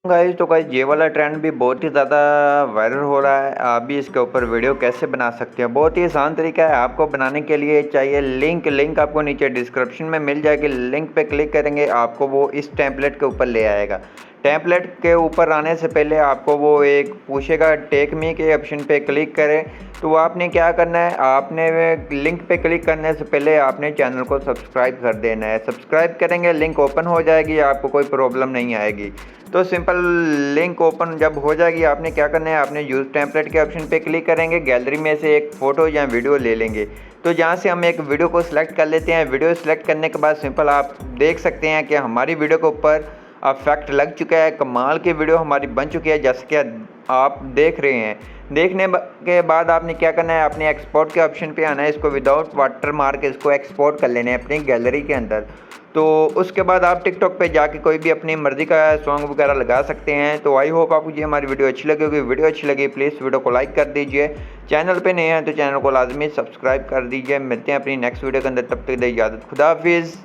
Guys तो guys ये वाला ट्रेंड भी बहुत ही ज़्यादा वायरल हो रहा है। आप भी इसके ऊपर वीडियो कैसे बना सकते हैं, बहुत ही आसान तरीका है। आपको बनाने के लिए चाहिए लिंक आपको नीचे डिस्क्रिप्शन में मिल जाएगी। लिंक पे क्लिक करेंगे आपको वो इस टेम्पलेट के ऊपर ले आएगा। टेम्पलेट के ऊपर आने से पहले आपको वो एक पूछेगा टेक मी के ऑप्शन पे क्लिक करें। तो आपने क्या करना है, आपने लिंक पे क्लिक करने से पहले आपने चैनल को सब्सक्राइब कर देना है। सब्सक्राइब करेंगे लिंक ओपन हो जाएगी, आपको कोई प्रॉब्लम नहीं आएगी। तो सिंपल लिंक ओपन जब हो जाएगी आपने क्या करना है, आपने यूज़ टेम्पलेट के ऑप्शन पे क्लिक करेंगे। गैलरी में से एक फ़ोटो या वीडियो ले लेंगे। तो जहाँ से हम एक वीडियो को सिलेक्ट कर लेते हैं। वीडियो सिलेक्ट करने के बाद सिंपल आप देख सकते हैं कि हमारी वीडियो के ऊपर इफेक्ट लग चुका है। कमाल की वीडियो हमारी बन चुकी है, जैसे कि आप देख रहे हैं। देखने के बाद आपने क्या करना है, अपने एक्सपोर्ट के ऑप्शन पे आना है। इसको विदाउट वाटर मार्क इसको एक्सपोर्ट कर लेना है अपनी गैलरी के अंदर। तो उसके बाद आप टिकटॉक पे जाके कोई भी अपनी मर्ज़ी का सॉन्ग वगैरह लगा सकते हैं। तो आई होप आपको ये हमारी वीडियो अच्छी लगी होगी। वीडियो अच्छी लगी प्लीज़ वीडियो को लाइक कर दीजिए। चैनल पे नए हैं तो चैनल को लाजमी सब्सक्राइब कर दीजिए। मिलते हैं अपनी नेक्स्ट वीडियो के अंदर, तब तक इजाज़त, खुदा हाफिज़।